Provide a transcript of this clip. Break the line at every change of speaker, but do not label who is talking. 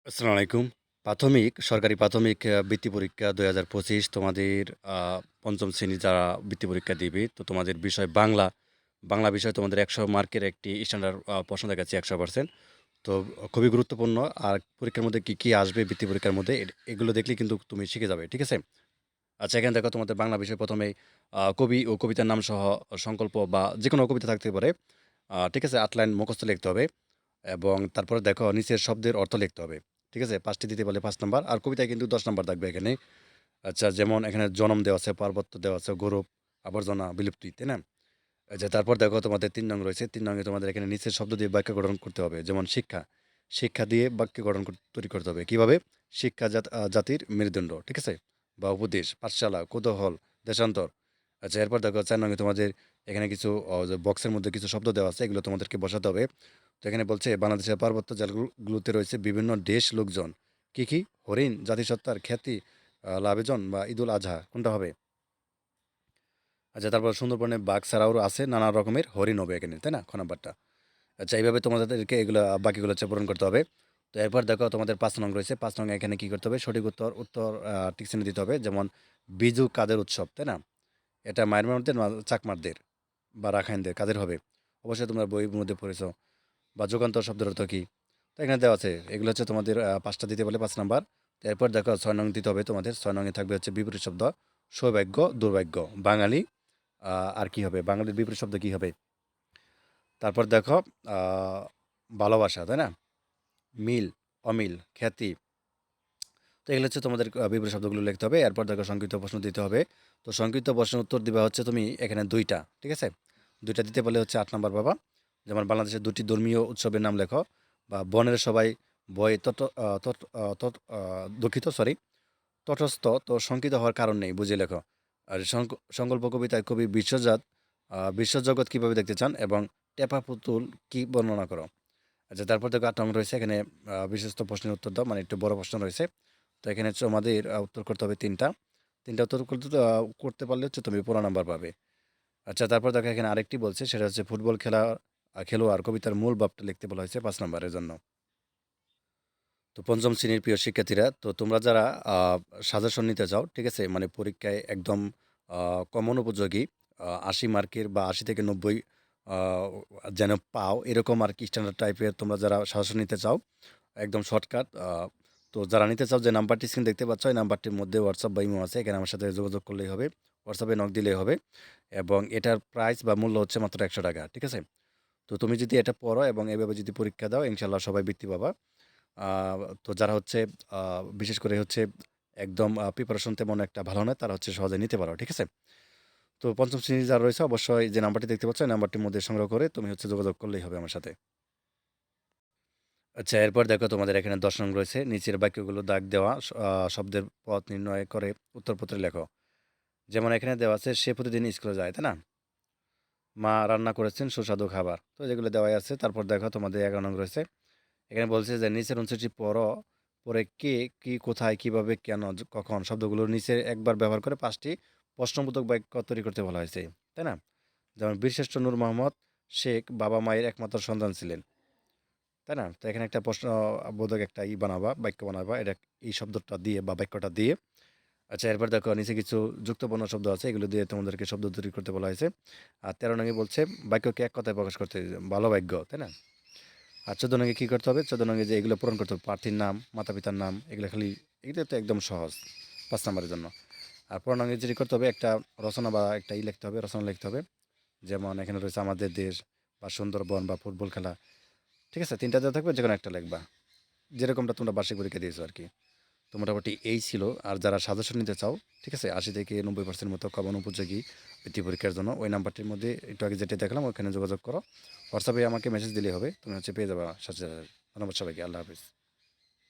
আসসালামু আলাইকুম। সরকারি প্রাথমিক বৃত্তি পরীক্ষা ২০২৫ তোমাদের আ ৫ম শ্রেণী যারা বৃত্তি পরীক্ষা দিবে, তো তোমাদের বিষয় বাংলা। বাংলা বিষয় তোমাদের ১০০ মার্কের একটি স্ট্যান্ডার্ড প্রশ্ন দেখাচ্ছে ১০০%। তো খুবই গুরুত্বপূর্ণ। আর পরীক্ষার মধ্যে কি আসবে বৃত্তি পরীক্ষার মধ্যে এগুলো দেখলেই কিন্তু তুমি শিখে যাবে। ঠিক আছে? আচ্ছা, এখানে দেখো তোমাদের বাংলা বিষয় ১ম এই কবি ও কবিতার নাম সহ সংকল্প বা যেকোনো কবিতা থাকতে পারে। ঠিক আছে? ৮ লাইন মুখস্থ লিখতে হবে। এবং তারপরে দেখো নিচের শব্দের অর্থ লিখতে হবে। ঠিক আছে? ৫ টি দিতে বলে ৫ নাম্বার। আর কবিতায় কিন্তু ১০ নাম্বার থাকবে এখানে। আচ্ছা, যেমন এখানে জনম দেওয়া আছে, পার্বত্য দেওয়া আছে, গৌরব, আবর্জনা, বিলুপ্তি, তাই না? আচ্ছা, তারপর দেখো তোমাদের ৩ নং রয়েছে। ৩ নং এ তোমাদের এখানে নিচের শব্দ দিয়ে বাক্য গঠন করতে হবে। যেমন শিক্ষা। শিক্ষা দিয়ে বাক্য গঠন তৈরি করতে হবে। কিভাবে? শিক্ষা জাতির মেরুদণ্ড। ঠিক আছে? বা উপদেশ, পাঠশালা, কৌতূহল, দেশান্তর। আচ্ছা, এরপর দেখো ৪ নং এ তোমাদের এখানে কিছু যে বক্সের মধ্যে কিছু শব্দ দেওয়া আছে, এগুলো তোমাদেরকে বসাতে হবে। তো এখানে বলছে বাংলাদেশের পার্বত্য জেলাগুলোতে রয়েছে বিভিন্ন দেশ লোকজন। কি? হরিণ, জাতিসত্তার খ্যাতি, লাভেজন বা ঈদুল আজহা কোনটা হবে? আচ্ছা, তারপর সুন্দরবনে বাঘ ছাড়াও আছে নানা রকমের হরিণ হবে এখানে, তাই না? খ নাম্বারটা। আচ্ছা, এইভাবে তোমাদেরকে এগুলো বাকিগুলো হচ্ছে পূরণ করতে হবে। তো এরপর দেখো তোমাদের ৫ নং রয়েছে। ৫ নং এখানে কি করতে হবে? সঠিক উত্তর টিক চিহ্ন দিতে হবে। যেমন বিজু কাদের উৎসব, তাই না? এটা মায়ানমারদের না চাকমারদের বা রাখাইনদের কাদের হবে? অবশ্যই তোমরা বইয়ের মধ্যে পড়েছো। বা যুগান্তর শব্দের অর্থ কী? তো এখানে দেওয়া আছে। এগুলো হচ্ছে তোমাদের ৫ টা দিতে বলে ৫ নাম্বার। তো এরপর দেখো ৬ নং দিতে হবে তোমাদের। ৬ নং এ থাকবে হচ্ছে বিপরীত শব্দ। সৌভাগ্য, দুর্ভাগ্য, বাঙালি। আর কি হবে? বাঙালির বিপরীত শব্দ কি হবে? তারপর দেখো আ ভালোবাসা, তাই না? মিল, অমিল, খ্যাতি। তো এগুলো হচ্ছে তোমাদের বিপরীত শব্দগুলো লিখতে হবে। এরপর দেখো সংক্ষিপ্ত প্রশ্ন দিতে হবে। তো সংক্ষিপ্ত প্রশ্নের উত্তর দিবা হচ্ছে তুমি এখানে ২ টা। ঠিক আছে? ২ টা দিতে বললে হচ্ছে ৮ নাম্বার পাবা। যেমন বাংলাদেশের ২ টি ধর্মীয় উৎসবের নাম লেখো বা বনের সবাই বয়ে তট আ তট আ তট আ দুঃখিত সরি তটস্থ তো শঙ্কিত হওয়ার কারণ নেই বুঝে লেখো। আর সংকল্প কবিতায় কবি বিশ্বজগৎ কিভাবে দেখতে চান এবং টেপা পুতুল কি বর্ণনা করো? আচ্ছা, তারপর দেখো ৮ নম্বর রয়েছে এখানে বিশিষ্ট প্রশ্নের উত্তর দাও, মানে একটু বড় প্রশ্ন রয়েছে। তো এখানে হচ্ছে আমাদের উত্তর করতে হবে ৩ টা। ৩ টা উত্তর করতে পারলে হচ্ছে তুমি পুরা নাম্বার পাবে। আচ্ছা, তারপর দেখো এখানে আরেকটি বলছে সেটা হচ্ছে ফুটবল খেলোয়াড় কবিতার মূল ভাবটা লিখতে বলা হয়েছে ৫ নাম্বারের জন্য। তো ৫ম শ্রেণীর প্রিয় শিক্ষার্থীরা, তো তোমরা যারা আ সাজেশন নিতে চাও, ঠিক আছে? মানে পরীক্ষায় একদম আ কমন উপযোগী ৮০ মার্কের বা ৮০ থেকে ৯০ আ যেন পাও এরকম আরকি স্ট্যান্ডার্ড টাইপের তোমরা যারা সাজেশন নিতে চাও, একদম শর্টকাট তো যারা নিতে চাও যে নাম্বারটি স্ক্রিন দেখতে পাচ্ছ, এই নাম্বারটির মধ্যে WhatsApp বা ইমো আছে। এখানে আমার সাথে যোগাযোগ করলেই হবে। WhatsApp এ নক দিলেই হবে এবং এটার প্রাইস বা মূল্য হচ্ছে মাত্র ৳১০০। ঠিক আছে? তো তুমি যদি এটা পড়ো এবং এভাবে যদি পরীক্ষা দাও, ইনশাআল্লাহ সবাই বৃত্তি পাবা। আ তো যারা হচ্ছে আ বিশেষ করে হচ্ছে একদম প্রিপারেশন তেমন একটা ভালো নয়, তারা হচ্ছে সহজে নিতে পারো। ঠিক আছে? তো ৫ম শ্রেণী যারা রয়েছে অবশ্যই যে নাম্বারটি দেখতে পাচ্ছ, এই নাম্বারটির মধ্যে সংগ্রহ করে তুমি হচ্ছে যোগাযোগ করলেই হবে আমার সাথে। আচ্ছা, এরপর দেখো তোমাদের এখানে ১০ নং রয়েছে। নিচের বাক্যগুলো দাগ দেওয়া শব্দের পথ নির্ণয় করে উত্তরপত্রে লেখো। যেমন এখানে দেওয়া আছে, "সে প্রতিদিন স্কুলে যায়।" তাই না? "মা রান্না করেছেন সুস্বাদু খাবার।" তো যেগুলো দেওয়াই আছে। তারপর দেখো তোমাদের ১১ নং রয়েছে। এখানে বলছে যে নিচের অনুচ্ছেদটি পড়ো। পড়ে কে, কি, কোথায়, কিভাবে, কেন, কখন শব্দগুলোর নিচে একবার ব্যবহার করে ৫ টি প্রশ্নবোধক বাক্য তৈরি করতে বলা হয়েছে। তাই না? যেমন বীরশ্রেষ্ঠ নূর মোহাম্মদ শেখ বাবা-মায়ের একমাত্র সন্তান ছিলেন। তাই না? তো এখানে একটা প্রশ্নবোধক একটা বানাবা, বাক্য বানাবা। এটা এই শব্দটা দিয়ে বা বাক্যটা দিয়ে। আচ্ছা, এরপর দেখো নিচে কিছু যুক্তবর্ণ শব্দ আছে। এগুলো দিয়ে তোমাদেরকে শব্দ তৈরি করতে বলা হয়েছে। আর ১৩ নং এ বলছে বাক্যকে এক কথায় প্রকাশ করতে, ভালো বাক্য। তাই না? আর ১৪ নং এ কি করতে হবে? ১৪ নং এ যে এগুলো পূরণ করতে হবে। প্রার্থীর নাম, মাতা-পিতার নাম এগুলো খালি এগুলো তো একদম সহজ ৫ নাম্বারের জন্য। আর ১৫ নং এ যেটি করতে হবে একটা রচনা বা একটা লিখতে হবে, রচনা লিখতে হবে। যেমন এখানে রয়েছে আমাদের দেশ বা সুন্দরবন বা ফুটবল খেলা। ঠিক আছে? ৩ টা দেওয়া থাকবে যেকোনো একটা লিখবা। যেরকমটা তোমরা বার্ষিক পরীক্ষা দিয়েছো আরকি। তো মোটামুটি এই ছিল। আর যারা সাজেশন নিতে চাও, ঠিক আছে? ৮০ থেকে ৯০% মতো কমন উপযোগী বৃত্তি পরীক্ষার জন্য ওই নাম্বারটির মধ্যে একটু আগে যেটা দেখলাম ওখানে যোগাযোগ করো। হোয়াটসঅ্যাপে আমাকে মেসেজ দিলেই হবে। তুমি হচ্ছে পেয়ে যাবা সাথে, সাথে। ধন্যবাদ সবাইকে। আল্লাহ হাফেজ।